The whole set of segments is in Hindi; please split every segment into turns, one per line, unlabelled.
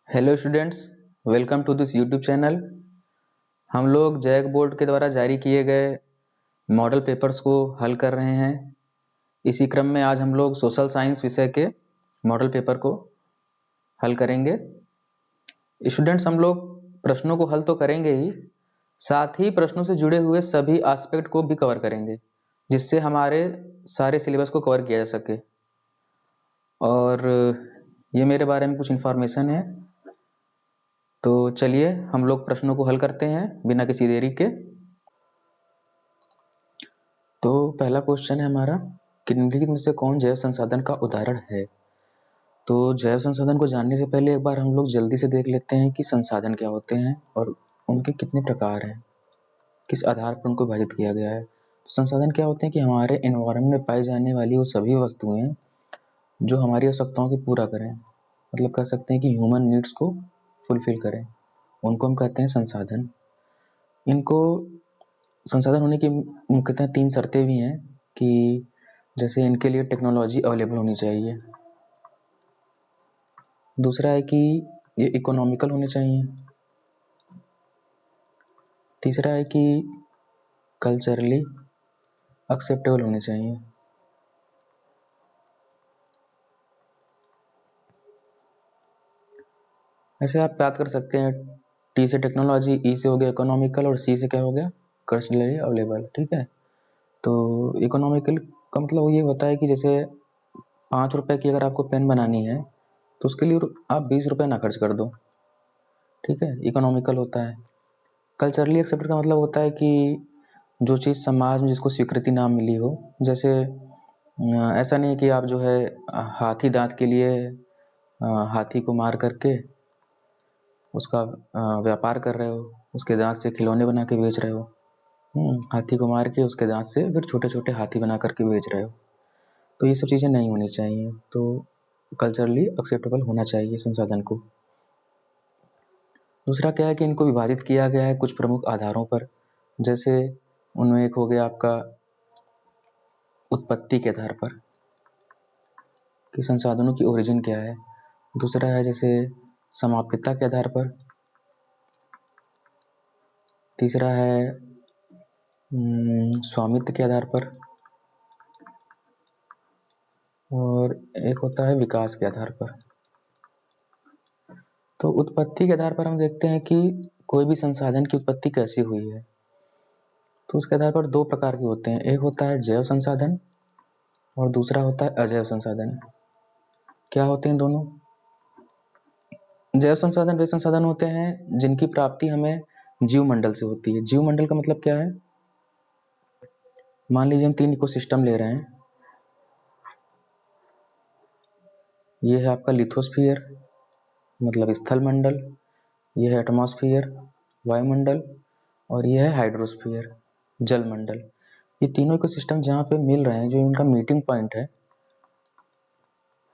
Hello students, welcome to this YouTube channel. हम लोग जैक बोर्ड के द्वारा जारी किए गए मॉडल पेपर्स को हल कर रहे हैं। इसी क्रम में आज हम लोग सोशल साइंस विषय के मॉडल पेपर को हल करेंगे। स्टूडेंट्स, हम लोग प्रश्नों को हल तो करेंगे ही, साथ ही प्रश्नों से जुड़े हुए सभी एस्पेक्ट को भी कवर करेंगे, जिससे हमारे सारे सिलेबस को कवर किया जा सके। और ये मेरे बारे में कुछ इन्फॉर्मेशन है, तो चलिए हम लोग प्रश्नों को हल करते हैं बिना किसी देरी के। तो पहला क्वेश्चन है हमारा कि निम्नलिखित में से कौन जैव संसाधन का उदाहरण है। तो जैव संसाधन को जानने से पहले एक बार हम लोग जल्दी से देख लेते हैं कि संसाधन क्या होते हैं और उनके कितने प्रकार हैं, किस आधार पर उनको विभाजित किया गया है। तो संसाधन क्या होते हैं कि हमारे एनवायरनमेंट में पाई जाने वाली वो सभी वस्तुएं जो हमारी आवश्यकताओं को पूरा करें, मतलब कह सकते हैं कि ह्यूमन नीड्स को फुलफिल करें, उनको हम कहते हैं संसाधन। इनको संसाधन होने की मुख्यतः 3 शर्तें भी हैं कि जैसे इनके लिए टेक्नोलॉजी अवेलेबल होनी चाहिए, दूसरा है कि ये इकोनॉमिकल होने चाहिए, तीसरा है कि कल्चरली एक्सेप्टेबल होने चाहिए। ऐसे आप याद कर सकते हैं, टी से टेक्नोलॉजी, ई से हो गया इकोनॉमिकल और सी से क्या हो गया कल्चरली अवेलेबल। ठीक है, तो इकोनॉमिकल का मतलब ये होता है कि जैसे 5 रुपए की अगर आपको पेन बनानी है तो उसके लिए आप 20 रुपए ना खर्च कर दो। ठीक है, इकोनॉमिकल होता है। कल्चरली एक्सेप्टेड का मतलब होता है कि जो चीज़ समाज में जिसको स्वीकृति ना मिली हो, जैसे ऐसा नहीं कि आप जो है हाथी दांत के लिए हाथी को मार करके उसका व्यापार कर रहे हो, उसके दांत से खिलौने बना के बेच रहे हो। हाथी को मार के उसके दांत से फिर छोटे छोटे हाथी बना करके बेच रहे हो, तो ये सब चीज़ें नहीं होनी चाहिए। तो कल्चरली एक्सेप्टेबल होना चाहिए संसाधन को। दूसरा क्या है कि इनको विभाजित किया गया है कुछ प्रमुख आधारों पर, जैसे उनमें एक हो गया आपका उत्पत्ति के आधार पर कि संसाधनों की ओरिजिन क्या है। दूसरा है जैसे समाप्यता के आधार पर। तीसरा है स्वामित्व के आधार पर। और एक होता है विकास के आधार पर। तो उत्पत्ति के आधार पर हम देखते हैं कि कोई भी संसाधन की उत्पत्ति कैसी हुई है। तो उसके आधार पर 2 प्रकार के होते हैं, एक होता है जैव संसाधन और दूसरा होता है अजैव संसाधन। क्या होते हैं दोनों? जैव संसाधन वे संसाधन होते हैं जिनकी प्राप्ति हमें जीव मंडल से होती है। जीव मंडल का मतलब क्या है? मान लीजिए हम 3 इकोसिस्टम ले रहे हैं। ये है आपका लिथोस्फीयर मतलब स्थल मंडल, ये है एटमॉस्फेयर वायुमंडल, और ये है हाइड्रोस्फीयर जल मंडल। ये तीनों इकोसिस्टम जहाँ पे मिल रहे हैं, जो इनका मीटिंग पॉइंट है,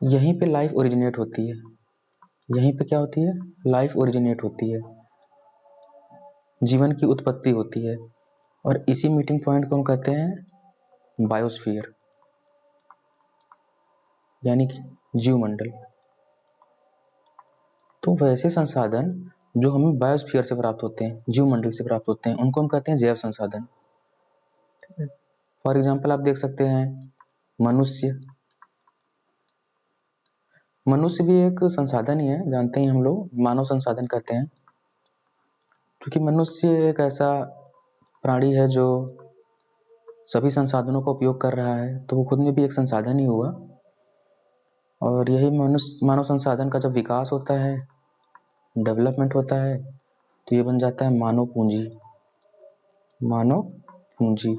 यहीं पे लाइफ ओरिजिनेट होती है। यहीं पे क्या होती है? लाइफ ओरिजिनेट होती है, जीवन की उत्पत्ति होती है। और इसी मीटिंग पॉइंट को हम कहते हैं बायोस्फीयर, यानी कि जीव मंडल। तो वैसे संसाधन जो हमें बायोस्फीयर से प्राप्त होते हैं, जीव मंडल से प्राप्त होते हैं, उनको हम कहते हैं जैव संसाधन। फॉर एग्जाम्पल आप देख सकते हैं मनुष्य। मनुष्य भी एक संसाधन ही है, जानते हैं हम लोग, मानव संसाधन कहते हैं, क्योंकि मनुष्य एक ऐसा प्राणी है जो सभी संसाधनों का उपयोग कर रहा है, तो वो खुद में भी एक संसाधन ही हुआ। और यही मनुष्य मानव संसाधन का जब विकास होता है, डेवलपमेंट होता है, तो ये बन जाता है मानव पूंजी। मानव पूंजी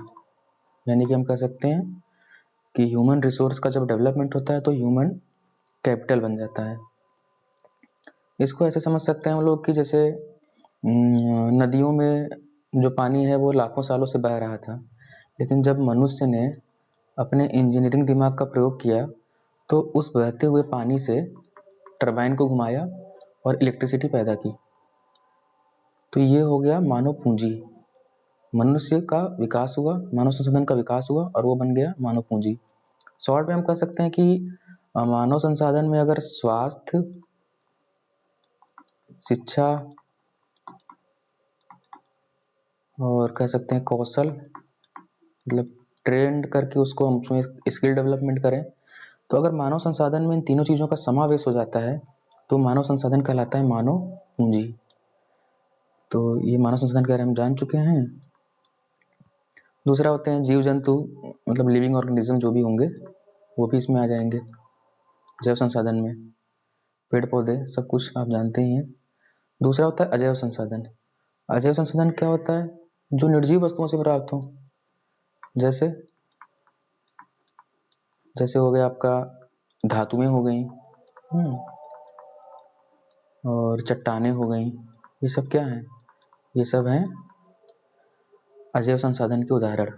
यानी कि हम कह सकते हैं कि ह्यूमन रिसोर्स का जब डेवलपमेंट होता है तो ह्यूमन कैपिटल बन जाता है। इसको ऐसे समझ सकते हैं हम लोग कि जैसे नदियों में जो पानी है वो लाखों सालों से बह रहा था, लेकिन जब मनुष्य ने अपने इंजीनियरिंग दिमाग का प्रयोग किया तो उस बहते हुए पानी से टरबाइन को घुमाया और इलेक्ट्रिसिटी पैदा की। तो ये हो गया मानव पूंजी। मनुष्य का विकास हुआ, मानव संसाधन का विकास हुआ और वो बन गया मानव पूंजी। शॉर्ट में हम कह सकते हैं कि मानव संसाधन में अगर स्वास्थ्य, शिक्षा और कह सकते हैं कौशल, मतलब ट्रेंड करके उसको हम उसमें स्किल डेवलपमेंट करें। तो अगर मानव संसाधन में इन तीनों चीज़ों का समावेश हो जाता है तो मानव संसाधन कहलाता है मानव पूंजी। तो ये मानव संसाधन के बारे में हम जान चुके हैं। दूसरा होते हैं जीव जंतु, मतलब लिविंग ऑर्गेनिज्म जो भी होंगे वो भी इसमें आ जाएंगे जैव संसाधन में। पेड़ पौधे सब कुछ आप जानते ही हैं। दूसरा होता है अजैव संसाधन। अजैव संसाधन क्या होता है? जो निर्जीव वस्तुओं से प्राप्त हो, जैसे जैसे हो गया आपका धातुएं हो गई, और चट्टानें हो गई। ये सब क्या है? ये सब हैं अजैव संसाधन के उदाहरण।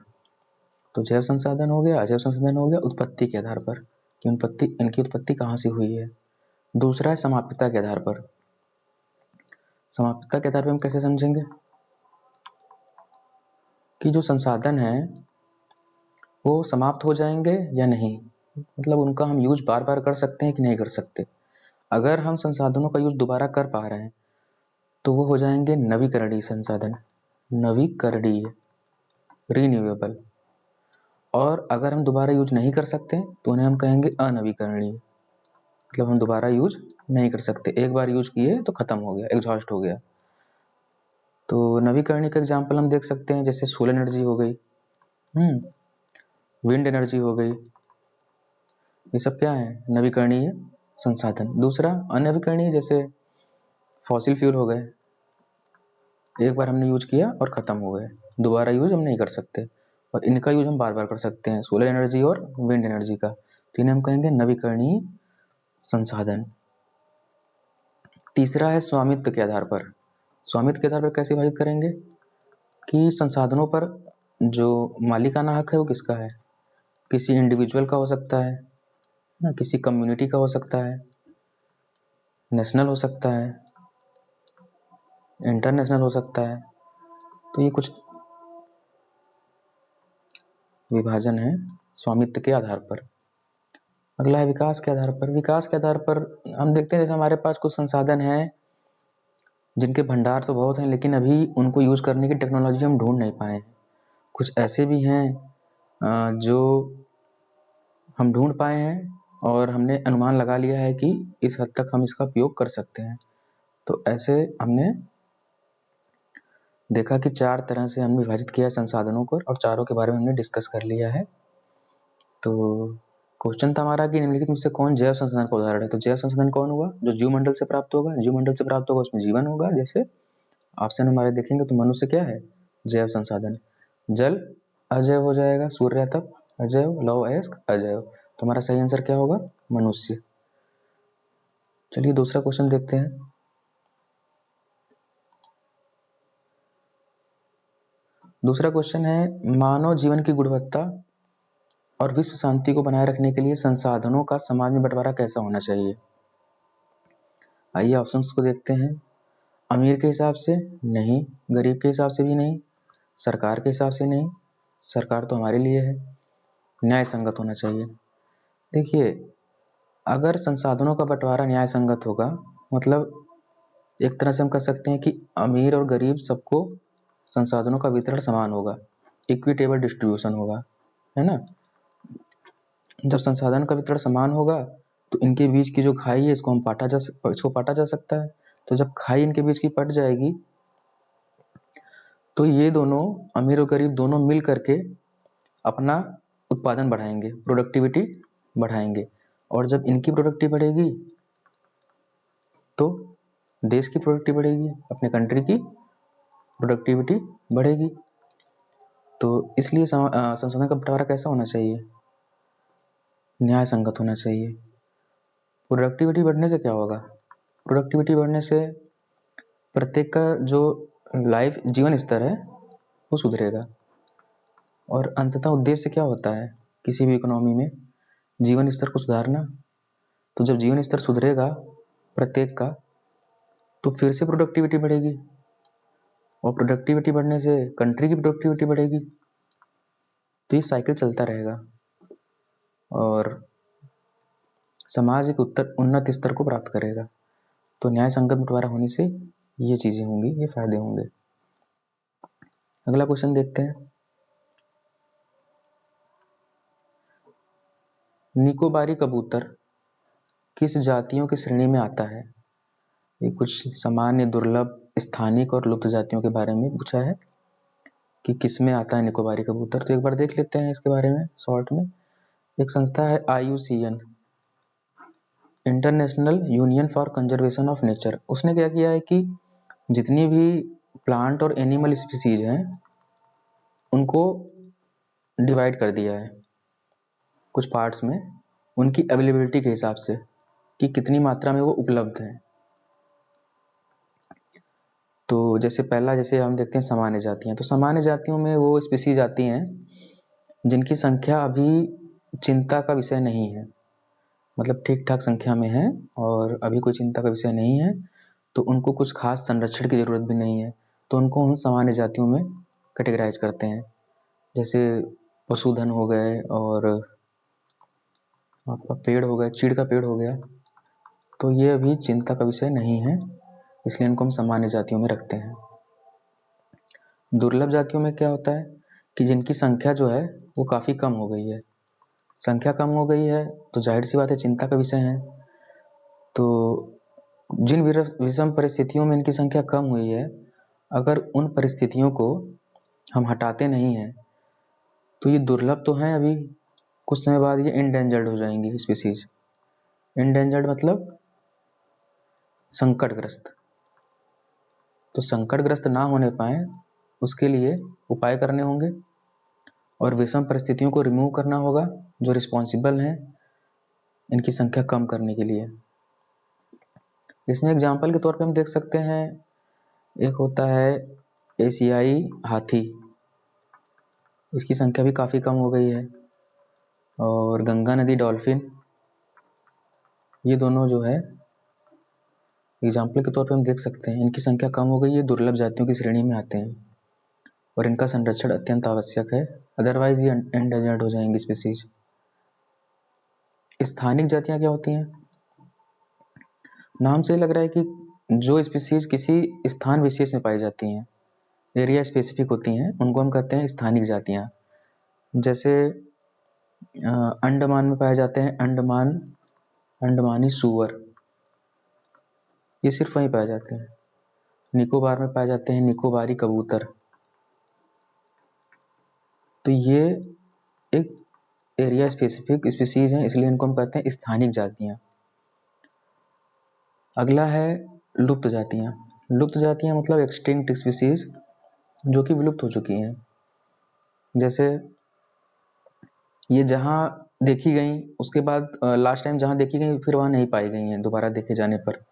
तो जैव संसाधन हो गया, अजैव संसाधन हो गया उत्पत्ति के आधार पर कि इनकी उत्पत्ति कहाँ से हुई है। दूसरा है समाप्यता के आधार पर। समाप्यता के आधार पर हम कैसे समझेंगे कि जो संसाधन है वो समाप्त हो जाएंगे या नहीं, मतलब उनका हम यूज बार बार कर सकते हैं कि नहीं कर सकते। अगर हम संसाधनों का यूज दोबारा कर पा रहे हैं तो वो हो जाएंगे नवीकरणीय संसाधन, नवीकरणीय, रीन्यूएबल। और अगर हम दोबारा यूज नहीं कर सकते तो उन्हें हम कहेंगे अनवीकरणीय, मतलब हम दोबारा यूज नहीं कर सकते, एक बार यूज किए तो खत्म हो गया, एग्जॉस्ट हो गया। तो नवीकरणीय का एग्जाम्पल हम देख सकते हैं जैसे सोलर एनर्जी हो गई, विंड एनर्जी हो गई। ये सब क्या है? नवीकरणीय संसाधन। दूसरा अनवीकरणीय, जैसे फॉसिल फ्यूल हो गए, एक बार हमने यूज किया और खत्म हो गए, दोबारा यूज हम नहीं कर सकते। और इनका यूज हम बार बार कर सकते हैं, सोलर एनर्जी और विंड एनर्जी का। तो इन्हें हम कहेंगे नवीकरणीय संसाधन। तीसरा है स्वामित्व के आधार पर। स्वामित्व के आधार पर कैसे विभाजित करेंगे कि संसाधनों पर जो मालिकाना हक है वो किसका है। किसी इंडिविजुअल का हो सकता है ना, किसी कम्युनिटी का हो सकता है, नेशनल हो सकता है, इंटरनेशनल हो सकता है। तो ये कुछ विभाजन है स्वामित्व के आधार पर। अगला है विकास के आधार पर। विकास के आधार पर हम देखते हैं जैसे हमारे पास कुछ संसाधन हैं जिनके भंडार तो बहुत हैं, लेकिन अभी उनको यूज करने की टेक्नोलॉजी हम ढूंढ नहीं पाए। कुछ ऐसे भी हैं जो हम ढूंढ पाए हैं और हमने अनुमान लगा लिया है कि इस हद तक हम इसका उपयोग कर सकते हैं। तो ऐसे हमने देखा कि 4 तरह से हमने विभाजित किया संसाधनों को और चारों के बारे में हमने डिस्कस कर लिया है। तो क्वेश्चन था हमारा कि निम्नलिखित में से कौन जैव संसाधन का उदाहरण है। तो जैव संसाधन कौन हुआ? जो जीवमंडल से प्राप्त होगा। जीवमंडल से प्राप्त होगा उसमें जीवन होगा। जैसे ऑप्शन हमारे देखेंगे तो मनुष्य क्या है? जैव संसाधन। जल अजैव हो जाएगा, सूर्य तप अजैव, लौह अयस्क अजैव। तो हमारा सही आंसर क्या होगा? मनुष्य। चलिए दूसरा क्वेश्चन देखते हैं। दूसरा क्वेश्चन है मानव जीवन की गुणवत्ता और विश्व शांति को बनाए रखने के लिए संसाधनों का समाज में बंटवारा कैसा होना चाहिए। आइए ऑप्शंस को देखते हैं। अमीर के हिसाब से नहीं, गरीब के हिसाब से भी नहीं, सरकार के हिसाब से नहीं, सरकार तो हमारे लिए है, न्याय संगत होना चाहिए। देखिए अगर संसाधनों का बंटवारा न्याय संगत होगा, मतलब एक तरह से हम कह सकते हैं कि अमीर और गरीब सबको संसाधनों का वितरण समान होगा, इक्विटेबल डिस्ट्रीब्यूशन होगा, है ना। जब संसाधन का वितरण समान होगा तो इनके बीच की जो खाई है इसको पाटा जा सकता है। तो जब खाई इनके बीच की पट जाएगी तो ये दोनों अमीर और गरीब दोनों मिल करके अपना उत्पादन बढ़ाएंगे, प्रोडक्टिविटी बढ़ाएंगे। और जब इनकी प्रोडक्टिविटी बढ़ेगी तो देश की प्रोडक्टिविटी बढ़ेगी, अपने कंट्री की प्रोडक्टिविटी बढ़ेगी। तो इसलिए संसाधन का बंटवारा कैसा होना चाहिए? न्याय संगत होना चाहिए। प्रोडक्टिविटी बढ़ने से क्या होगा? प्रोडक्टिविटी बढ़ने से प्रत्येक का जो लाइफ जीवन स्तर है वो सुधरेगा। और अंततः उद्देश्य क्या होता है किसी भी इकोनॉमी में? जीवन स्तर को सुधारना। तो जब जीवन स्तर सुधरेगा प्रत्येक का तो फिर से प्रोडक्टिविटी बढ़ेगी और प्रोडक्टिविटी बढ़ने से कंट्री की प्रोडक्टिविटी बढ़ेगी। तो ये साइकिल चलता रहेगा और समाज एक उन्नत स्तर को प्राप्त करेगा। तो न्याय संगत बंटवारा होने से ये चीजें होंगी, ये फायदे होंगे। अगला क्वेश्चन देखते हैं। निकोबारी कबूतर किस जातियों की श्रेणी में आता है? ये कुछ सामान्य, दुर्लभ, स्थानिक और लुप्त जातियों के बारे में पूछा है कि किस में आता है निकोबारी कबूतर। तो एक बार देख लेते हैं इसके बारे में शॉर्ट में। एक संस्था है IUCN, international union for conservation of nature. उसने क्या किया है कि जितनी भी प्लांट और एनिमल स्पीसीज हैं उनको डिवाइड कर दिया है कुछ पार्ट्स में, उनकी अवेलेबिलिटी के हिसाब से कि कितनी मात्रा में वो उपलब्ध है। तो जैसे पहला, जैसे हम देखते हैं सामान्य जातियां, तो सामान्य जातियों में वो स्पीसीज आती हैं जिनकी संख्या अभी चिंता का विषय नहीं है, मतलब ठीक ठाक संख्या में है और अभी कोई चिंता का विषय नहीं है, तो उनको कुछ खास संरक्षण की जरूरत भी नहीं है, तो उनको हम सामान्य जातियों में कैटेगराइज करते हैं। जैसे पशुधन हो गए और आपका पेड़ हो गया, चीड़ का पेड़ हो गया, तो ये अभी चिंता का विषय नहीं है, इसलिए इनको हम सामान्य जातियों में रखते हैं। दुर्लभ जातियों में क्या होता है कि जिनकी संख्या जो है वो काफ़ी कम हो गई है। संख्या कम हो गई है तो जाहिर सी बात है चिंता का विषय है। तो जिन विषम परिस्थितियों में इनकी संख्या कम हुई है, अगर उन परिस्थितियों को हम हटाते नहीं हैं तो ये दुर्लभ तो हैं, अभी कुछ समय बाद ये इंडेंजर्ड हो जाएंगी स्पीसीज। इंडेंजर्ड मतलब संकटग्रस्त। तो संकटग्रस्त ना होने पाए उसके लिए उपाय करने होंगे और विषम परिस्थितियों को रिमूव करना होगा जो रिस्पॉन्सिबल हैं इनकी संख्या कम करने के लिए। इसमें एग्जाम्पल के तौर पे हम देख सकते हैं, एक होता है एशियाई हाथी, इसकी संख्या भी काफ़ी कम हो गई है, और गंगा नदी डॉल्फिन, ये दोनों जो है एग्जाम्पल के तौर पे हम देख सकते हैं इनकी संख्या कम हो गई है, दुर्लभ जातियों की श्रेणी में आते हैं और इनका संरक्षण अत्यंत आवश्यक है, अदरवाइज ये एंडेंजर्ड हो जाएंगी स्पीसीज। स्थानिक जातियां क्या होती हैं? नाम से लग रहा है कि जो स्पीसीज किसी स्थान विशेष में पाई जाती हैं, एरिया स्पेसिफिक होती हैं, उनको हम कहते हैं स्थानिक जातियां। जैसे अंडमान में पाए जाते हैं अंडमानी सूअर, ये सिर्फ वहीं पाए जाते हैं। निकोबार में पाए जाते हैं निकोबारी कबूतर, तो ये एक एरिया स्पेसिफिक स्पीसीज हैं, इसलिए इनको हम कहते हैं स्थानिक जातियां। अगला है लुप्त जातियां। लुप्त जातियां मतलब एक्सटिंक्ट स्पीसीज जो कि विलुप्त हो चुकी हैं। जैसे ये जहाँ देखी गई उसके बाद लास्ट टाइम जहाँ देखी गई फिर वहाँ नहीं पाई गई हैं दोबारा देखे जाने पर।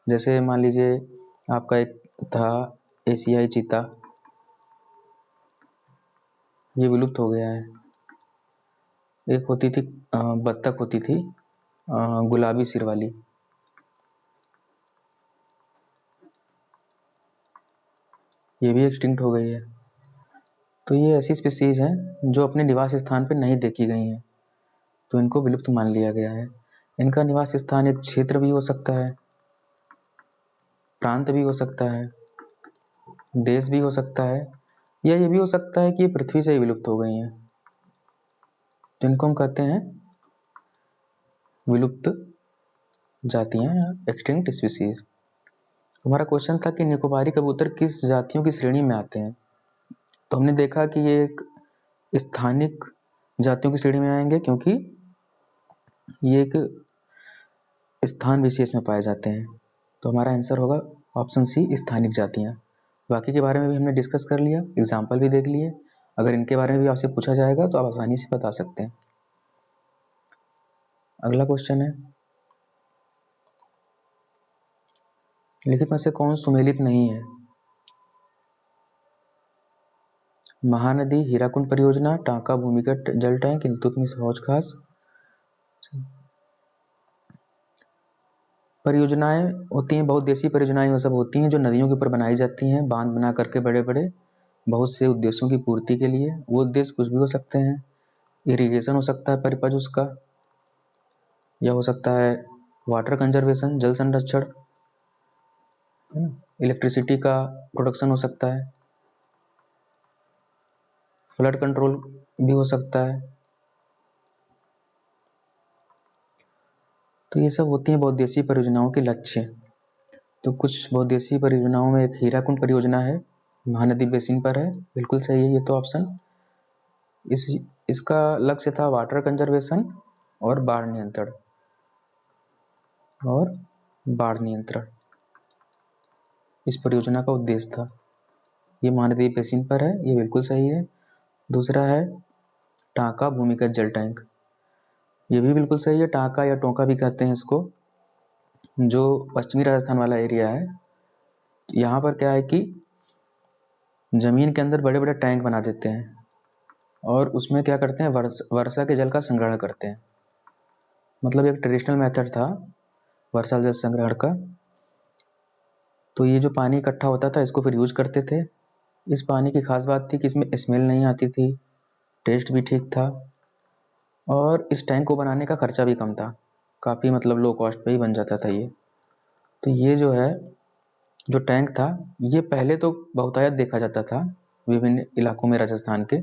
जैसे मान लीजिए आपका एक था एशियाई चीता, ये विलुप्त हो गया है। एक होती थी बत्तख होती थी गुलाबी सिर वाली, ये भी एक्सटिंक्ट हो गई है। तो ये ऐसी स्पीसीज हैं जो अपने निवास स्थान पर नहीं देखी गई हैं, तो इनको विलुप्त मान लिया गया है। इनका निवास स्थान एक क्षेत्र भी हो सकता है, प्रांत भी हो सकता है, देश भी हो सकता है, या ये भी हो सकता है कि पृथ्वी से ही विलुप्त हो गई हैं, जिनको हम कहते हैं विलुप्त जातियां या एक्सटिंक्ट स्पीसीज। हमारा क्वेश्चन था कि निकोबारी कबूतर किस जातियों की श्रेणी में आते हैं, तो हमने देखा कि ये एक स्थानिक जातियों की श्रेणी में आएंगे क्योंकि ये एक स्थान विशेष में पाए जाते हैं। तो हमारा आंसर होगा ऑप्शन सी, स्थानिक जातियां। बाकी के बारे में भी हमने डिस्कस कर लिया, एग्जाम्पल भी देख लिए। अगर इनके बारे में भी आपसे पूछा जाएगा तो आप आसानी से बता सकते हैं। अगला क्वेश्चन है, लिखित में से कौन सुमेलित नहीं है? महानदी, हीराकुंड परियोजना, टांका भूमिगत जल टैंक, इल्तुतमिश हौज खास। परियोजनाएं होती हैं, बहुत देशी परियोजनाएं वो सब होती हैं जो नदियों के ऊपर बनाई जाती हैं, बांध बना करके बड़े बड़े, बहुत से उद्देश्यों की पूर्ति के लिए। वो उद्देश्य कुछ भी हो सकते हैं, इरिगेशन हो सकता है परिपज उसका, या हो सकता है वाटर कंजर्वेशन, जल संरक्षण, है ना। इलेक्ट्रिसिटी का प्रोडक्शन हो सकता है, फ्लड कंट्रोल भी हो सकता है। तो ये सब होती हैं बहुउद्देशीय परियोजनाओं के लक्ष्य। तो कुछ बहुउद्देशीय परियोजनाओं में एक हीराकुंड परियोजना है, महानदी बेसिन पर है, बिल्कुल सही है ये तो ऑप्शन। इसका लक्ष्य था वाटर कंजर्वेशन और बाढ़ नियंत्रण इस परियोजना का उद्देश्य था। ये महानदी बेसिन पर है, ये बिल्कुल सही है। दूसरा है टांका भूमिगत जल टैंक, ये भी बिल्कुल सही है। टांका या टोंका भी कहते हैं इसको, जो पश्चिमी राजस्थान वाला एरिया है। यहाँ पर क्या है कि जमीन के अंदर बड़े बड़े टैंक बना देते हैं और उसमें क्या करते हैं, वर्षा के जल का संग्रहण करते हैं। मतलब एक ट्रेडिशनल मेथड था वर्षा जल संग्रहण का। तो ये जो पानी इकट्ठा होता था इसको फिर यूज करते थे। इस पानी की खास बात थी कि इसमें स्मेल नहीं आती थी, टेस्ट भी ठीक था और इस टैंक को बनाने का खर्चा भी कम था, काफ़ी मतलब लो कॉस्ट पे ही बन जाता था ये। तो ये जो है जो टैंक था ये पहले तो बहुतायत देखा जाता था विभिन्न इलाकों में राजस्थान के,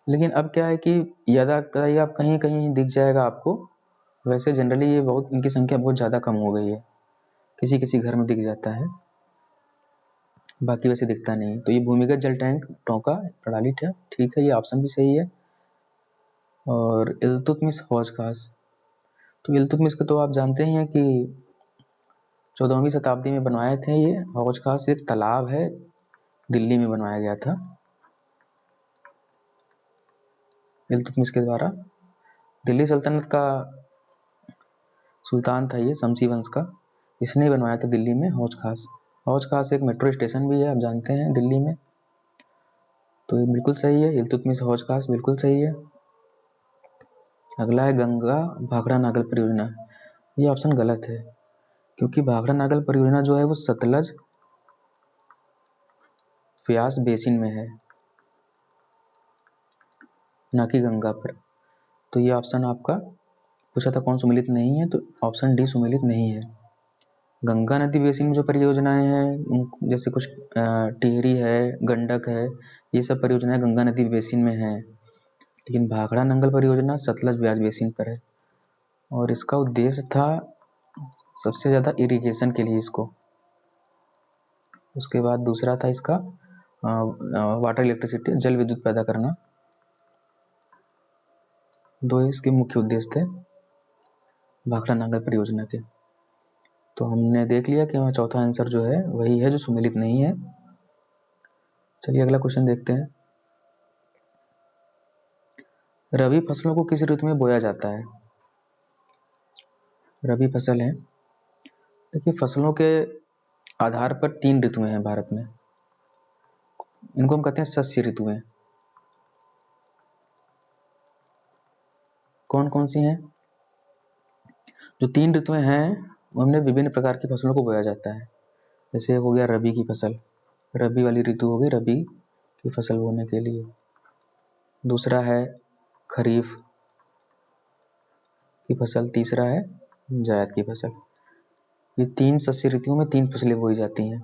लेकिन अब क्या है कि यदा कहीं आप कहीं कहीं दिख जाएगा आपको। वैसे जनरली ये बहुत इनकी संख्या बहुत ज़्यादा कम हो गई है, किसी किसी घर में दिख जाता है, बाकी वैसे दिखता नहीं। तो ये भूमिगत जल टैंक टोंका प्रणाली ठीक है, ये ऑप्शन भी सही है। और इल्तुतमिश हौज खास, तो इल्तुतमिश को तो आप जानते ही हैं कि 14वीं शताब्दी में बनवाए थे। ये हौज खास एक तालाब है, दिल्ली में बनवाया गया था इल्तुतमिश के द्वारा। दिल्ली सल्तनत का सुल्तान था ये, शमसी वंश का, इसने बनवाया था दिल्ली में हौज खास। हौज खास एक मेट्रो स्टेशन भी है, आप जानते हैं, दिल्ली में। तो ये बिल्कुल सही है, इल्तुतमिश हौज खास बिल्कुल सही है। अगला है गंगा भाखड़ा नागल परियोजना। ये ऑप्शन गलत है, क्योंकि भाखड़ा नागल परियोजना जो है वो सतलज व्यास बेसिन में है, ना कि गंगा पर। तो ये ऑप्शन आपका पूछा था कौन सुमेलित नहीं है, तो ऑप्शन डी सुमेलित नहीं है। गंगा नदी बेसिन में जो परियोजनाएं हैं जैसे कुछ टिहरी है, गंडक है, ये सब परियोजनाएं गंगा नदी बेसिन में हैं, लेकिन भाखड़ा नंगल परियोजना सतलज ब्यास बेसिन पर है। और इसका उद्देश्य था सबसे ज़्यादा इरिगेशन के लिए इसको। उसके बाद दूसरा था इसका वाटर इलेक्ट्रिसिटी, जल विद्युत पैदा करना। दो इसके मुख्य उद्देश्य थे भाखड़ा नागल परियोजना के। तो हमने देख लिया कि हमारा चौथा आंसर जो है वही है जो सुमेलित नहीं है। चलिए अगला क्वेश्चन देखते हैं। रबी फसलों को किस ऋतु में बोया जाता है? रबी फसल है, देखिए फसलों के आधार पर 3 ऋतुएं हैं भारत में, इनको हम कहते हैं शस्य ऋतुएं। कौन कौन सी हैं? जो 3 ऋतुएं हैं उनमें विभिन्न प्रकार की फसलों को बोया जाता है। जैसे हो गया रबी की फसल, रबी वाली ऋतु हो गई रबी की फसल बोने के लिए। दूसरा है खरीफ की फसल, तीसरा है जायद की फसल। ये 3 शस्य ऋतुओं में 3 फसलें बोई जाती हैं।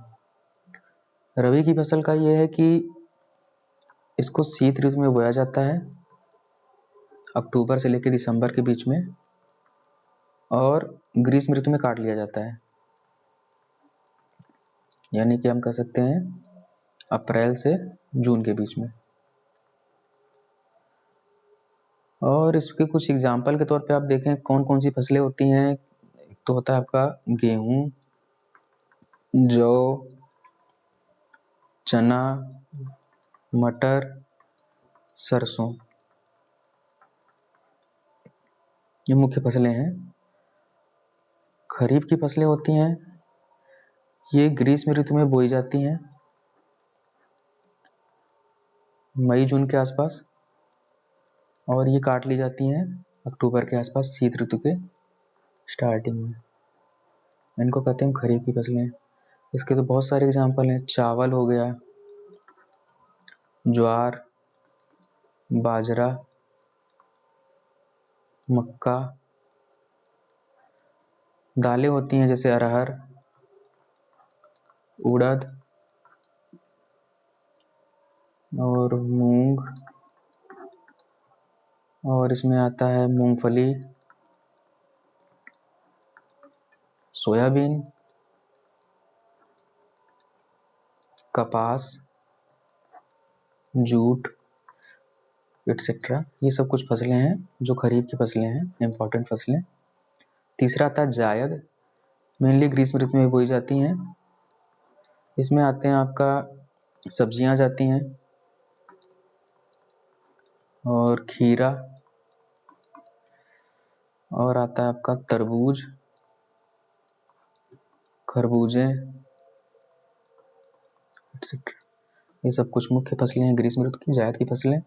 रबी की फसल का ये है कि इसको शीत ऋतु में बोया जाता है, अक्टूबर से लेकर दिसंबर के बीच में, और ग्रीष्म ऋतु में काट लिया जाता है, यानी कि हम कह सकते हैं अप्रैल से जून के बीच में। और इसके कुछ एग्जाम्पल के तौर पे आप देखें कौन कौन सी फसलें होती हैं। एक तो होता है आपका गेहूं, जौ, चना, मटर, सरसों, ये मुख्य फसलें हैं। खरीफ की फसलें होती हैं, ये ग्रीष्म ऋतु में बोई जाती हैं, मई जून के आसपास, और ये काट ली जाती हैं अक्टूबर के आसपास, शीत ऋतु के स्टार्टिंग में। इनको कहते हैं खरीफ की फसलें। इसके तो बहुत सारे एग्जाम्पल हैं, चावल हो गया, ज्वार, बाजरा, मक्का, दालें होती हैं जैसे अरहर, उड़द और मूंग, और इसमें आता है मूंगफली, सोयाबीन, कपास, जूट एटसेट्रा। ये सब कुछ फसलें हैं जो खरीफ की फसलें हैं, इंपॉर्टेंट फसलें। तीसरा आता है जायद, मेनली ग्रीष्म ऋतु में बोई जाती हैं। इसमें आते हैं आपका सब्जियां जाती हैं, और खीरा, और आता है आपका तरबूज, खरबूजे एटसेट्रा। ये सब कुछ मुख्य फसलें हैं ग्रीष्म ऋतु की, जायद की फसलें।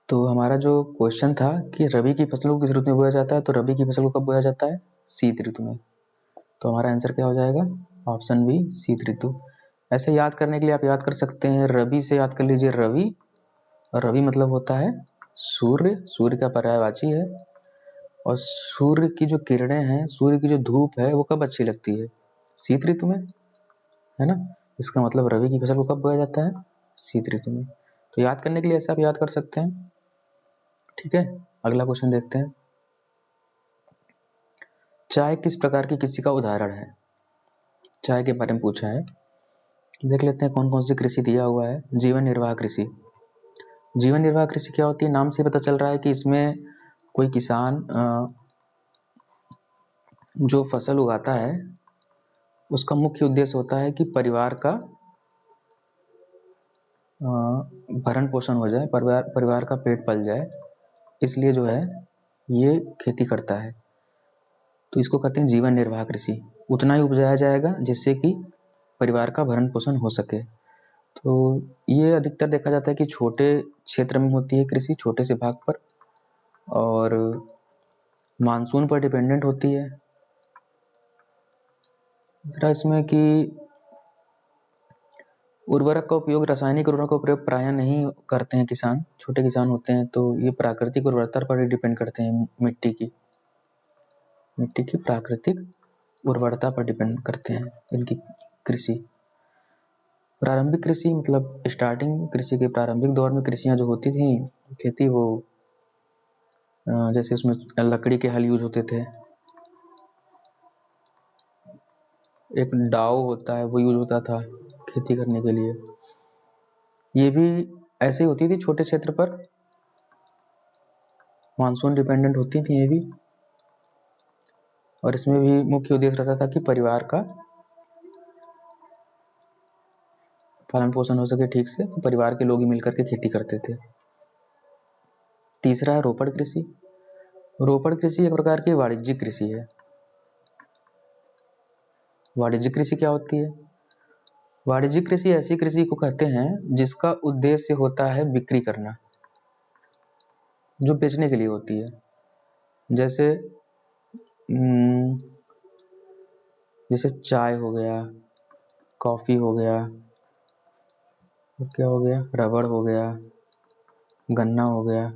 तो हमारा जो क्वेश्चन था कि रबी की फसलों को किस ऋतु में बोया जाता है, तो रबी की फसल को कब बोया जाता है? शीत ऋतु में। तो हमारा आंसर क्या हो जाएगा? ऑप्शन बी, शीत ऋतु। ऐसे याद करने के लिए आप याद कर सकते हैं, रबी से याद कर लीजिए रवि, और रवि मतलब होता है सूर्य, सूर्य का पर्यायवाची है। और सूर्य की जो किरणें हैं, सूर्य की जो धूप है, वो कब अच्छी लगती है? शीत ऋतु में, है ना। इसका मतलब रबी की फसल को कब बोया जाता है? शीत ऋतु में। तो याद करने के लिए ऐसे आप याद कर सकते हैं। ठीक है, अगला क्वेश्चन देखते हैं। चाय किस प्रकार की कृषि का उदाहरण है? चाय के बारे में पूछा है, देख लेते हैं कौन कौन सी कृषि दिया हुआ है। जीवन निर्वाह कृषि। जीवन निर्वाह कृषि क्या होती है? नाम से पता चल रहा है कि इसमें कोई किसान जो फसल उगाता है, उसका मुख्य उद्देश्य होता है कि परिवार का भरण पोषण हो जाए, परिवार का पेट पल जाए, इसलिए जो है ये खेती करता है। तो इसको कहते हैं जीवन निर्वाह कृषि। उतना ही उपजाया जाएगा जिससे कि परिवार का भरण पोषण हो सके। तो ये अधिकतर देखा जाता है कि छोटे क्षेत्र में होती है कृषि, छोटे से भाग पर, और मानसून पर डिपेंडेंट होती है। दूसरा इसमें कि उर्वरक का उपयोग, रासायनिक उर्वरक का प्रयोग प्रायः नहीं करते हैं किसान, छोटे किसान होते हैं, तो ये प्राकृतिक उर्वरता पर ही डिपेंड करते हैं। मिट्टी की प्राकृतिक उर्वरता पर डिपेंड करते हैं इनकी कृषि। प्रारंभिक कृषि मतलब स्टार्टिंग कृषि के प्रारंभिक दौर में कृषियाँ जो होती थी, खेती, वो जैसे उसमें लकड़ी के हल यूज होते थे, एक डाव होता है वो यूज होता था खेती करने के लिए। ये भी ऐसे ही होती थी छोटे क्षेत्र पर, मानसून डिपेंडेंट होती थी ये भी। और इसमें भी मुख्य उद्देश्य रहता था कि परिवार का पालन पोषण हो सके ठीक से, तो परिवार के लोग ही मिलकर के खेती करते थे। तीसरा है रोपड़ कृषि। रोपड़ कृषि एक प्रकार की वाणिज्यिक कृषि है। वाणिज्यिक कृषि क्या होती है? वाणिज्यिक कृषि ऐसी कृषि को कहते हैं जिसका उद्देश्य होता है बिक्री करना, जो बेचने के लिए होती है। जैसे जैसे चाय हो गया, कॉफी हो गया, और क्या हो गया, रबड़ हो गया, गन्ना हो गया।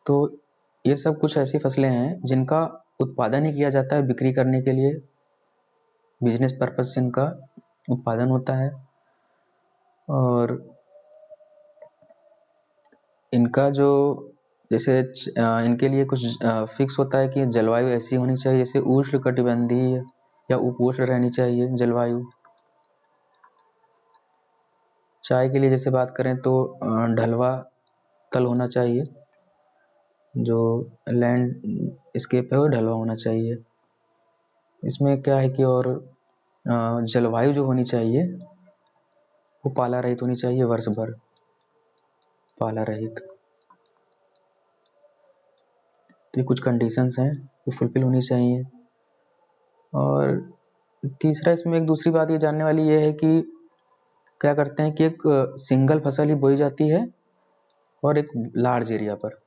तो ये सब कुछ ऐसी फसलें हैं जिनका उत्पादन ही किया जाता है बिक्री करने के लिए, बिजनेस पर्पज से इनका उत्पादन होता है। और इनका जो जैसे इनके लिए कुछ फिक्स होता है कि जलवायु ऐसी होनी चाहिए, जैसे उष्णकटिबंधीय या उपोष्ण रहनी चाहिए जलवायु। चाय के लिए जैसे बात करें तो ढलवा तल होना चाहिए, जो लैंड स्केप है वो ढलवा होना चाहिए। इसमें क्या है कि और जलवायु जो होनी चाहिए वो पाला रहित होनी चाहिए, वर्ष भर पाला रहित। तो ये कुछ कंडीशंस हैं जो फुलफिल होनी चाहिए। और तीसरा इसमें एक दूसरी बात ये जानने वाली ये है कि क्या करते हैं कि एक सिंगल फसल ही बोई जाती है और एक लार्ज एरिया पर,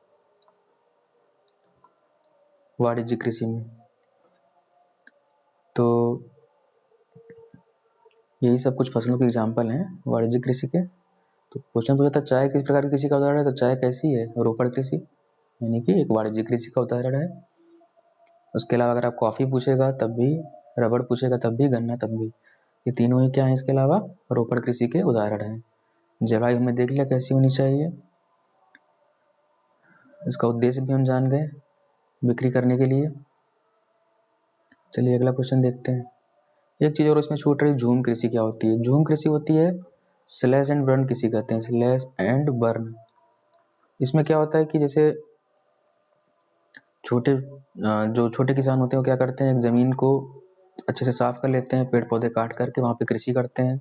वाणिज्यिक कृषि में। तो यही सब कुछ फसलों के एग्जाम्पल हैं वाणिज्यिक कृषि के। तो क्वेश्चन पूछा था चाय किस प्रकार की कृषि का उदाहरण है, तो चाय कैसी है? रोपड़ कृषि, यानी कि एक वाणिज्यिक कृषि का उदाहरण है। उसके अलावा अगर आप कॉफ़ी पूछेगा तब भी रबड़ पूछेगा तब भी, गन्ना तब भी। ये तीनों ही क्या है इसके अलावा रोपड़ कृषि के उदाहरण हैं। जलवायु हमने देख लिया कैसी होनी चाहिए, इसका उद्देश्य भी हम जान गए, बिक्री करने के लिए। चलिए अगला क्वेश्चन देखते हैं। एक चीज और इसमें छूट रही, झूम कृषि क्या होती है? झूम कृषि होती है स्लैश एंड बर्न कृषि कहते हैं, स्लैश एंड बर्न। इसमें क्या होता है कि जैसे जो छोटे किसान होते हैं वो क्या करते हैं, एक जमीन को अच्छे से साफ कर लेते हैं, पेड़ पौधे काट करके वहां पे कृषि करते हैं।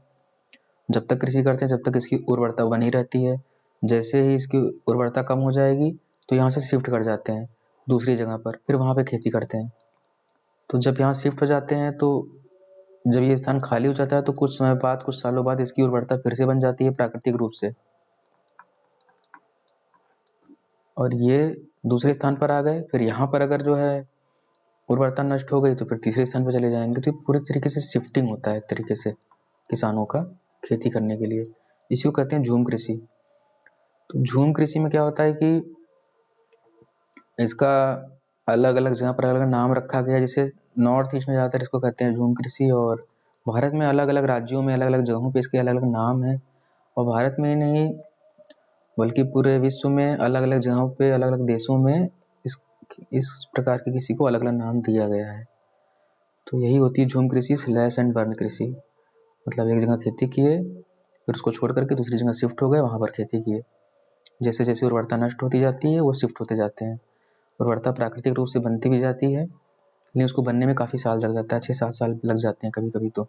जब तक कृषि करते हैं जब तक इसकी उर्वरता बनी रहती है। जैसे ही इसकी उर्वरता कम हो जाएगी तो यहाँ से शिफ्ट कर जाते हैं दूसरी जगह पर, फिर वहां पे खेती करते हैं। तो जब यहाँ शिफ्ट हो जाते हैं तो जब ये स्थान खाली हो जाता है तो कुछ समय बाद, कुछ सालों बाद इसकी उर्वरता फिर से बन जाती है प्राकृतिक रूप से, और ये दूसरे स्थान पर आ गए। फिर यहाँ पर अगर जो है उर्वरता नष्ट हो गई तो फिर तीसरे स्थान पर चले जाएंगे। तो पूरी तरीके से शिफ्टिंग होता है एक तरीके से किसानों का खेती करने के लिए। इसी को कहते हैं झूम कृषि। तो झूम कृषि में क्या होता है कि इसका अलग अलग जगह पर अलग अलग नाम रखा गया है। जैसे नॉर्थ ईस्ट में ज़्यादातर इसको कहते हैं झूम कृषि, और भारत में अलग अलग राज्यों में अलग अलग जगहों पे इसके अलग अलग नाम है। और भारत में ही नहीं बल्कि पूरे विश्व में अलग अलग जगहों पे अलग अलग देशों में इस प्रकार की कृषि को अलग अलग नाम दिया गया है। तो यही होती है झूम कृषि, स्लैश एंड बर्न कृषि। मतलब एक जगह खेती किए फिर उसको छोड़ करके दूसरी जगह शिफ्ट हो गए, वहाँ पर खेती किए। जैसे जैसे उर्वरता नष्ट होती जाती है वो शिफ्ट होते जाते हैं। उर्वरता प्राकृतिक रूप से बनती भी जाती है लेकिन उसको बनने में काफ़ी साल लग जाता है, 6-7 साल लग जाते हैं कभी कभी। तो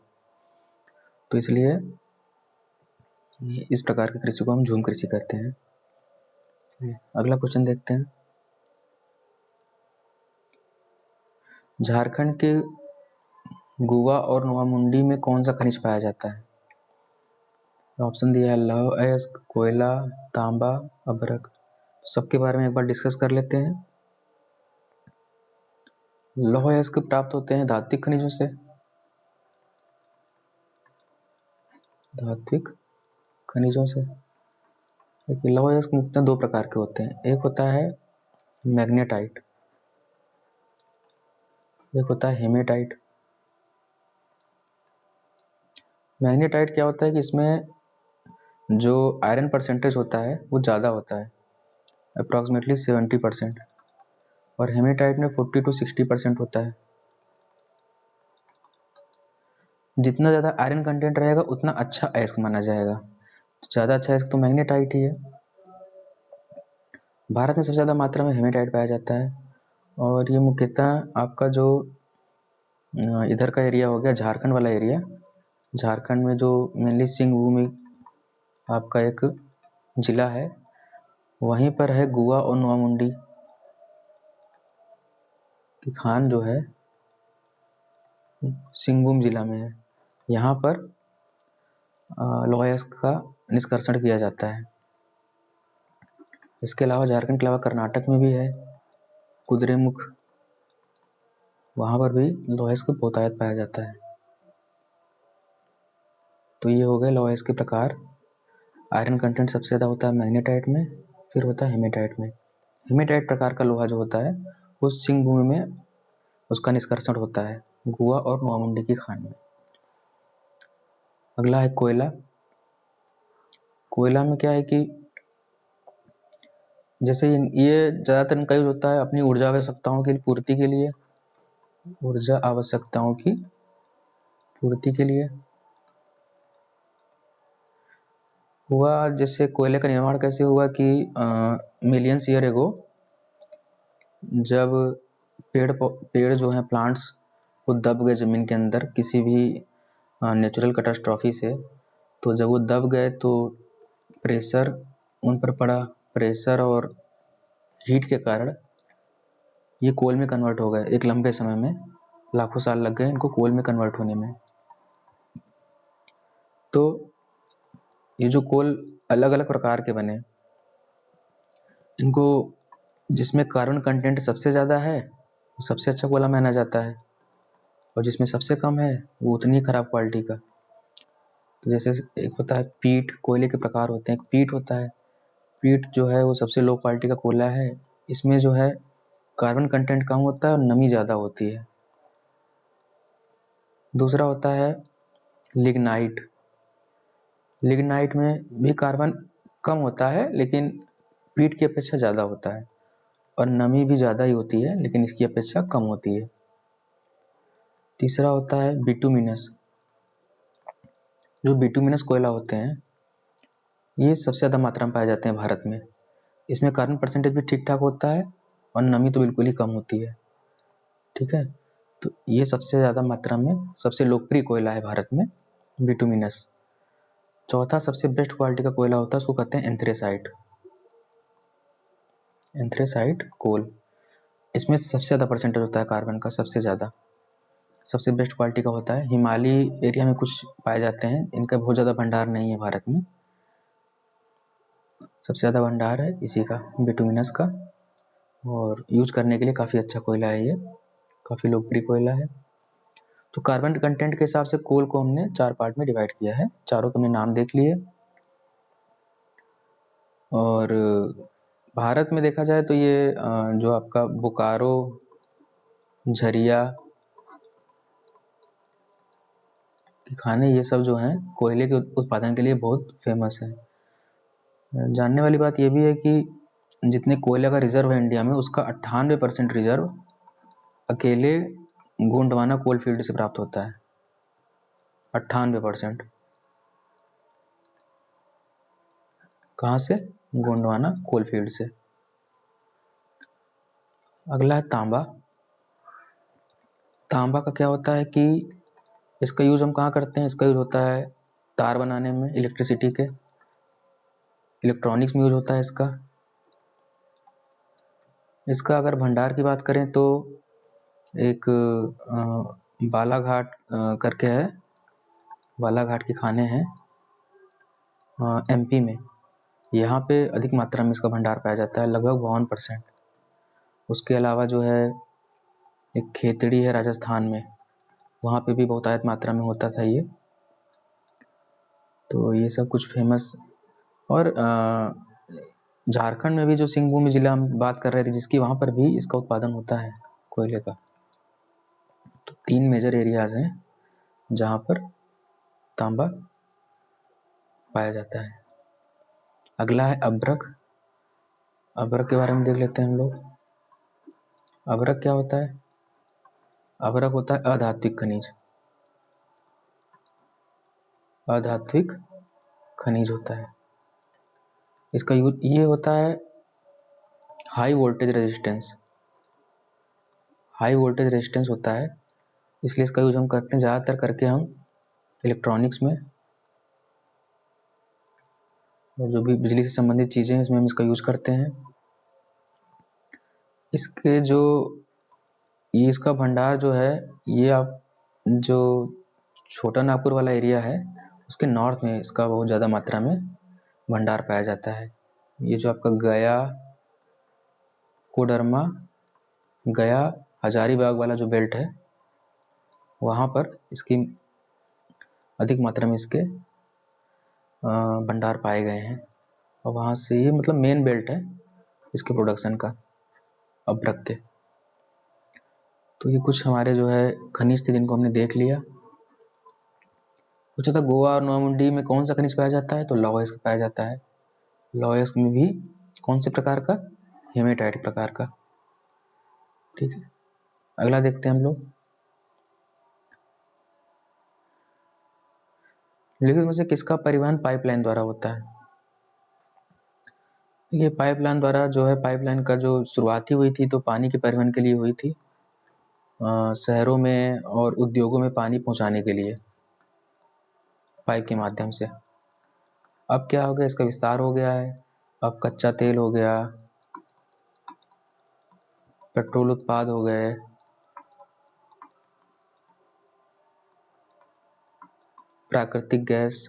इसलिए इस प्रकार की कृषि को हम झूम कृषि कहते हैं। अगला क्वेश्चन देखते हैं। झारखंड के गुवा और नोवामुंडी में कौन सा खनिज पाया जाता है? ऑप्शन दिया है लौह अयस्क, कोयला, तांबा, अभ्रक। सबके बारे में एक बार डिस्कस कर लेते हैं। लौह अयस्क प्राप्त होते हैं धात्विक खनिजों से। धात्विक खनिजों से देखिए, लौह अयस्क मुख्यतः दो प्रकार के होते हैं। एक होता है मैग्नेटाइट, एक होता है हेमेटाइट। मैग्नेटाइट क्या होता है कि इसमें जो आयरन परसेंटेज होता है वो ज़्यादा होता है, अप्रॉक्सीमेटली 70%, और हेमेटाइट में 40 to 60% होता है। जितना ज़्यादा आयरन कंटेंट रहेगा उतना अच्छा अयस्क माना जाएगा। तो ज़्यादा अच्छा अयस्क तो मैग्नेटाइट ही है। भारत में सबसे ज़्यादा मात्रा में हेमेटाइट पाया जाता है, और ये मुख्यतः आपका जो इधर का एरिया हो गया, झारखंड वाला एरिया। झारखंड में जो मेनली सिंहभूमि आपका एक जिला है, वहीं पर है गुवा और नोवामुंडी की खान जो है सिंहभूम जिला में है। यहाँ पर लौह अयस्क का निष्कर्षण किया जाता है। इसके अलावा झारखंड के अलावा कर्नाटक में भी है कुद्रेमुख, वहाँ पर भी लौह अयस्क बहुतायत पाया जाता है। तो ये हो गए लौह अयस्क के प्रकार। आयरन कंटेंट सबसे ज़्यादा होता है मैग्नेटाइट में, फिर होता है हेमेटाइट में। हेमेटाइट प्रकार का लोहा जो होता है वो सिंहभूमि में उसका निष्कर्षण होता है, गुवा और नोवामुंडी की खान में। अगला है कोयला। कोयला में क्या है कि जैसे ये ज़्यादातर इनका यूज होता है अपनी ऊर्जा आवश्यकताओं की पूर्ति के लिए, ऊर्जा आवश्यकताओं की पूर्ति के लिए हुआ। जैसे कोयले का निर्माण कैसे हुआ कि मिलियंस ईयर एगो जब पेड़ जो हैं प्लांट्स वो दब गए ज़मीन के अंदर किसी भी नेचुरल कैटास्ट्रॉफी से, तो जब वो दब गए तो प्रेशर उन पर पड़ा, प्रेशर और हीट के कारण ये कोल में कन्वर्ट हो गए। एक लंबे समय में लाखों साल लग गए इनको कोल में कन्वर्ट होने में। तो ये जो कोल अलग अलग प्रकार के बने, इनको जिसमें कार्बन कंटेंट सबसे ज़्यादा है वो सबसे अच्छा कोयला माना जाता है, और जिसमें सबसे कम है वो उतनी खराब क्वालिटी का। तो जैसे एक होता है पीट, कोयले के प्रकार होते हैं। एक पीट होता है, पीट जो है वो सबसे लो क्वालिटी का कोयला है। इसमें जो है कार्बन कंटेंट कम होता है और नमी ज़्यादा होती है। दूसरा होता है लिग्नाइट। लिग्नाइट में भी कार्बन कम होता है लेकिन पीट की अपेक्षा ज़्यादा होता है, और नमी भी ज़्यादा ही होती है लेकिन इसकी अपेक्षा कम होती है। तीसरा होता है बिटुमिनस। जो बिटुमिनस कोयला होते हैं ये सबसे ज़्यादा मात्रा में पाए जाते हैं भारत में। इसमें कार्बन परसेंटेज भी ठीक ठाक होता है और नमी तो बिल्कुल ही कम होती है। ठीक है, तो ये सबसे ज़्यादा मात्रा में सबसे लोकप्रिय कोयला है भारत में, बिटुमिनस। चौथा सबसे बेस्ट क्वालिटी का कोयला होता है, उसको कहते हैं एंथ्रेसाइट। एंथ्रेसाइट कोल, इसमें सबसे ज़्यादा परसेंटेज होता है कार्बन का, सबसे ज़्यादा, सबसे बेस्ट क्वालिटी का होता है। हिमालयी एरिया में कुछ पाए जाते हैं, इनका बहुत ज़्यादा भंडार नहीं है भारत में। सबसे ज़्यादा भंडार है इसी का, बिटुमिनस का, और यूज करने के लिए काफ़ी अच्छा कोयला है ये, काफ़ी लोकप्रिय कोयला है। तो कार्बन कंटेंट के हिसाब से कोल को हमने 4 पार्ट में डिवाइड किया है, चारों के हमने नाम देख लिए। और भारत में देखा जाए तो ये जो आपका बोकारो, झरिया के खाने, ये सब जो हैं कोयले के उत्पादन के लिए बहुत फेमस है। जानने वाली बात ये भी है कि जितने कोयले का रिजर्व है इंडिया में, उसका 98% रिजर्व अकेले गोंडवाना कोल फील्ड से प्राप्त होता है। 98%। कहाँ से? गोंडवाना कोल फील्ड से। अगला है तांबा। तांबा का क्या होता है कि इसका यूज हम कहाँ करते हैं? इसका यूज होता है तार बनाने में, इलेक्ट्रिसिटी के, इलेक्ट्रॉनिक्स में यूज होता है इसका। इसका अगर भंडार की बात करें तो एक बालाघाट करके है, बालाघाट के खाने हैं एमपी में, यहाँ पे अधिक मात्रा में इसका भंडार पाया जाता है, लगभग 52%। उसके अलावा जो है एक खेतड़ी है राजस्थान में, वहाँ पे भी बहुतायत मात्रा में होता था ये। तो ये सब कुछ फेमस। और झारखंड में भी जो सिंहभूम जिला हम बात कर रहे थे जिसकी, वहाँ पर भी इसका उत्पादन होता है कोयले का। तो 3 मेजर एरियाज हैं जहाँ पर तांबा पाया जाता है। अगला है अभ्रक। अभ्रक के बारे में देख लेते हैं हम लोग। अभ्रक क्या होता है? अभ्रक होता है अधात्विक खनिज। अधात्विक खनिज होता है इसका यूज, ये होता है high voltage resistance, high voltage resistance होता है, इसलिए इसका यूज हम करते हैं ज़्यादातर करके हम इलेक्ट्रॉनिक्स में, और जो भी बिजली से संबंधित चीज़ें हैं इसमें हम इसका यूज करते हैं। इसके जो ये इसका भंडार जो है, ये आप जो छोटा नागपुर वाला एरिया है उसके नॉर्थ में इसका बहुत ज़्यादा मात्रा में भंडार पाया जाता है। ये जो आपका गया, कोडरमा, गया, हजारीबाग वाला जो बेल्ट है, वहाँ पर इसकी अधिक मात्रा में इसके भंडार पाए गए हैं, और वहाँ से ये मतलब मेन बेल्ट है इसके प्रोडक्शन का, अभ्रक के। तो ये कुछ हमारे जो है खनिज थे जिनको हमने देख लिया। पूछा था गोवा और नोवामुंडी में कौन सा खनिज पाया जाता है, तो लौह अयस्क पाया जाता है। लौह अयस्क में भी कौन से प्रकार का? हेमेटाइट प्रकार का। ठीक है, अगला देखते हैं हम लोग। लिखित में से किसका परिवहन पाइपलाइन द्वारा होता है? ये पाइपलाइन द्वारा जो है, पाइपलाइन का जो शुरुआती हुई थी तो पानी के परिवहन के लिए हुई थी, शहरों में और उद्योगों में पानी पहुंचाने के लिए पाइप के माध्यम से। अब क्या हो गया, इसका विस्तार हो गया है, अब कच्चा तेल हो गया, पेट्रोल उत्पाद हो गए, प्राकृतिक गैस,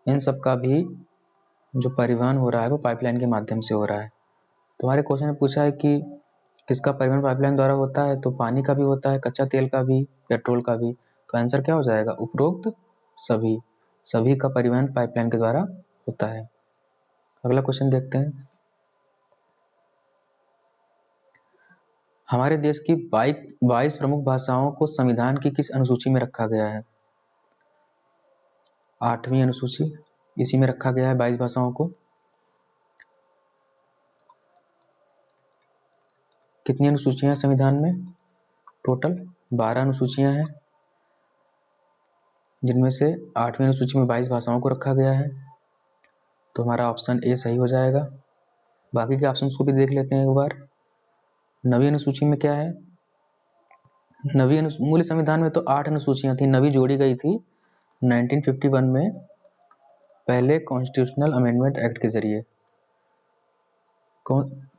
इन सब का भी जो परिवहन हो रहा है वो पाइपलाइन के माध्यम से हो रहा है। तुम्हारे क्वेश्चन में पूछा है कि किसका परिवहन पाइपलाइन द्वारा होता है, तो पानी का भी होता है, कच्चा तेल का भी, पेट्रोल का भी। तो आंसर क्या हो जाएगा? उपरोक्त सभी, सभी का परिवहन पाइपलाइन के द्वारा होता है। अगला क्वेश्चन देखते हैं। हमारे देश की 22 प्रमुख भाषाओं को संविधान की किस अनुसूची में रखा गया है? 8वीं अनुसूची, इसी में रखा गया है 22 भाषाओं को। कितनी अनुसूचियां हैं संविधान में? टोटल 12 अनुसूचियां हैं, जिनमें से 8वीं अनुसूची में 22 भाषाओं को रखा गया है। तो हमारा ऑप्शन ए सही हो जाएगा। बाकी के ऑप्शंस को भी देख लेते हैं एक बार। 9वीं अनुसूची में क्या है? मूल संविधान में तो 8 अनुसूचियां थी, 9वीं जोड़ी गई थी 1951 में पहले कॉन्स्टिट्यूशनल अमेंडमेंट एक्ट के जरिए।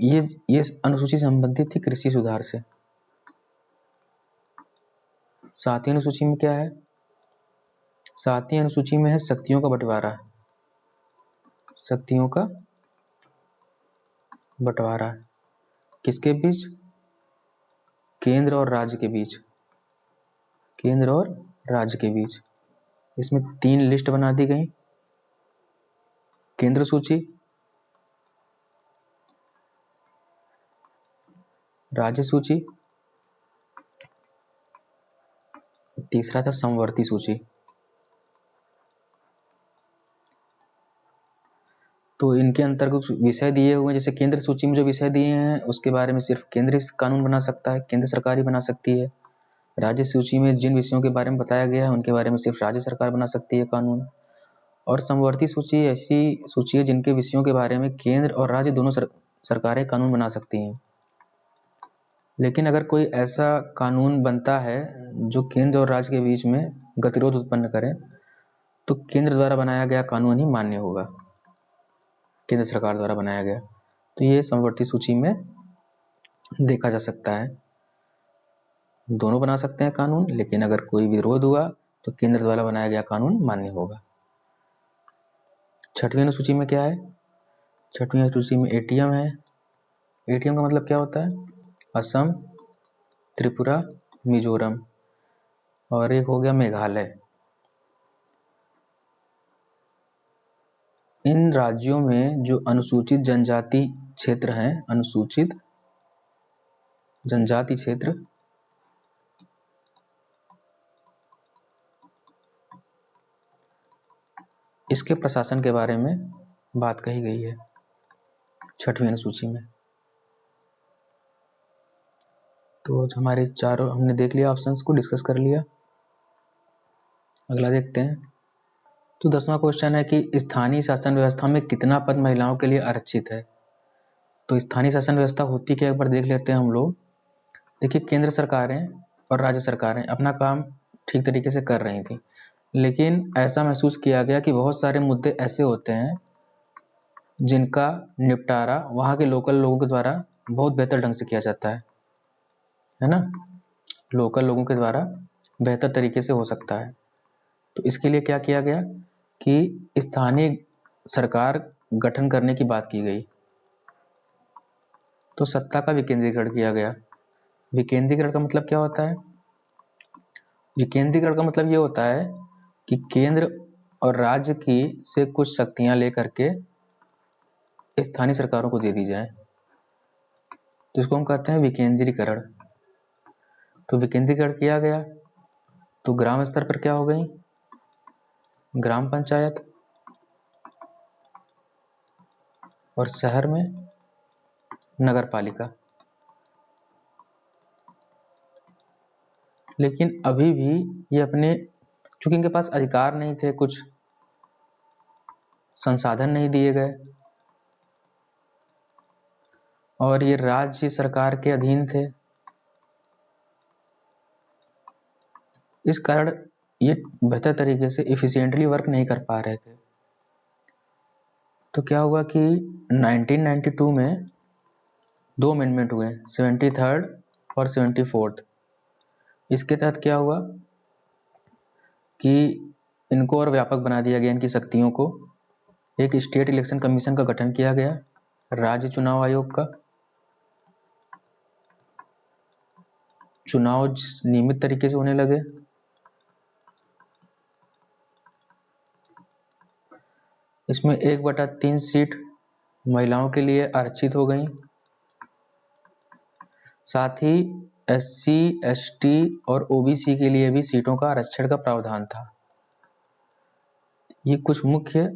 ये अनुसूची संबंधित थी कृषि सुधार से। 7वीं अनुसूची में क्या है? 7वीं अनुसूची में है शक्तियों का बंटवारा। शक्तियों का बंटवारा किसके बीच? केंद्र और राज्य के बीच। केंद्र और राज्य के बीच। इसमें 3 लिस्ट बना दी गई। केंद्र सूची, राज्य सूची, तीसरा था समवर्ती सूची। तो इनके अंतर्गत विषय दिए हुए हैं। जैसे केंद्र सूची में जो विषय दिए हैं उसके बारे में सिर्फ केंद्र कानून बना सकता है, केंद्र सरकार ही बना सकती है। राज्य सूची में जिन विषयों के बारे में बताया गया है उनके बारे में सिर्फ राज्य सरकार बना सकती है कानून। और समवर्ती सूची ऐसी सूची है जिनके विषयों के बारे में केंद्र और राज्य दोनों सरकारें कानून बना सकती हैं। लेकिन अगर कोई ऐसा कानून बनता है जो केंद्र और राज्य के बीच में गतिरोध उत्पन्न करे तो केंद्र द्वारा बनाया गया कानून ही मान्य होगा, केंद्र सरकार द्वारा बनाया गया। तो ये समवर्ती सूची में देखा जा सकता है। दोनों बना सकते हैं कानून, लेकिन अगर कोई विरोध हुआ तो केंद्र द्वारा बनाया गया कानून मान्य होगा। 6वीं अनुसूची में क्या है? 6वीं अनुसूची में एटीएम है। एटीएम का मतलब क्या होता है? असम, त्रिपुरा, मिजोरम और एक हो गया मेघालय। इन राज्यों में जो अनुसूचित जनजाति क्षेत्र हैं, अनुसूचित जनजाति क्षेत्र, इसके प्रशासन के बारे में बात कही गई है 6वीं अनुसूची में। तो हमारे चारों हमने देख लिया, ऑप्शंस को डिस्कस कर लिया। अगला देखते हैं। तो 10वां क्वेश्चन है कि स्थानीय शासन व्यवस्था में कितना पद महिलाओं के लिए आरक्षित है? तो स्थानीय शासन व्यवस्था होती क्या, एक बार देख लेते हैं हम लोग। देखिए, केंद्र सरकारें और राज्य सरकारें अपना काम ठीक तरीके से कर रही थी, लेकिन ऐसा महसूस किया गया कि बहुत सारे मुद्दे ऐसे होते हैं जिनका निपटारा वहाँ के लोकल लोगों के द्वारा बहुत बेहतर ढंग से किया जाता है ना। लोकल लोगों के द्वारा बेहतर तरीके से हो सकता है। तो इसके लिए क्या किया गया कि स्थानीय सरकार गठन करने की बात की गई। तो सत्ता का विकेंद्रीकरण किया गया। विकेंद्रीकरण का मतलब क्या होता है? विकेंद्रीकरण का मतलब ये होता है कि केंद्र और राज्य की से कुछ शक्तियां लेकर के स्थानीय सरकारों को दे दी जाए, तो इसको हम कहते हैं विकेंद्रीकरण। तो विकेंद्रीकरण किया गया तो ग्राम स्तर पर क्या हो गई? ग्राम पंचायत, और शहर में नगर पालिका। लेकिन अभी भी ये अपने, चूंकि इनके पास अधिकार नहीं थे, कुछ संसाधन नहीं दिए गए और ये राज्य सरकार के अधीन थे, इस कारण ये बेहतर तरीके से इफिशिएंटली वर्क नहीं कर पा रहे थे। तो क्या हुआ कि 1992 में 2 अमेंडमेंट हुए, 73rd और 74th। इसके तहत क्या हुआ कि इनको और व्यापक बना दिया गया, इनकी शक्तियों को। एक स्टेट इलेक्शन कमीशन का गठन किया गया, राज्य चुनाव आयोग का। चुनाव नियमित तरीके से होने लगे। इसमें 1/3 सीट महिलाओं के लिए आरक्षित हो गई। साथ ही SC, ST और OBC के लिए भी सीटों का आरक्षण का प्रावधान था। ये कुछ मुख्य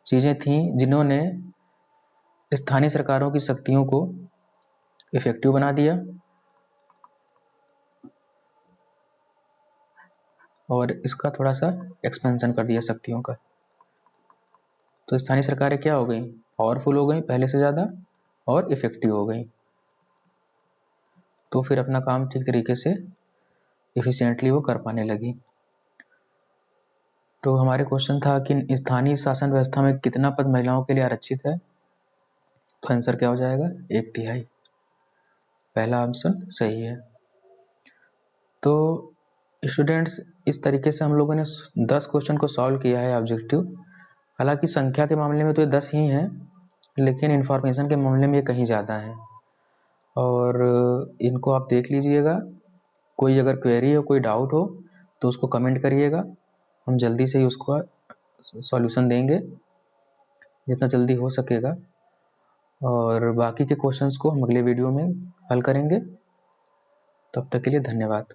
चीज़ें थीं जिन्होंने स्थानीय सरकारों की शक्तियों को इफेक्टिव बना दिया और इसका थोड़ा सा एक्सपेंशन कर दिया शक्तियों का। तो स्थानीय सरकारें क्या हो गई? पावरफुल हो गई पहले से ज़्यादा और इफेक्टिव हो गई। तो फिर अपना काम ठीक तरीके से एफिशिएंटली वो कर पाने लगी। तो हमारे क्वेश्चन था कि स्थानीय शासन व्यवस्था में कितना पद महिलाओं के लिए आरक्षित है? तो आंसर क्या हो जाएगा? 1/3। पहला ऑप्शन सही है। तो स्टूडेंट्स, इस तरीके से हम लोगों ने 10 क्वेश्चन को सॉल्व किया है ऑब्जेक्टिव। हालांकि संख्या के मामले में तो ये 10 ही हैं, लेकिन इन्फॉर्मेशन के मामले में ये कहीं ज़्यादा हैं और इनको आप देख लीजिएगा। कोई अगर क्वेरी हो, कोई डाउट हो तो उसको कमेंट करिएगा, हम जल्दी से ही उसको सॉल्यूशन देंगे जितना जल्दी हो सकेगा। और बाकी के क्वेश्चंस को हम अगले वीडियो में हल करेंगे। तब तक के लिए धन्यवाद।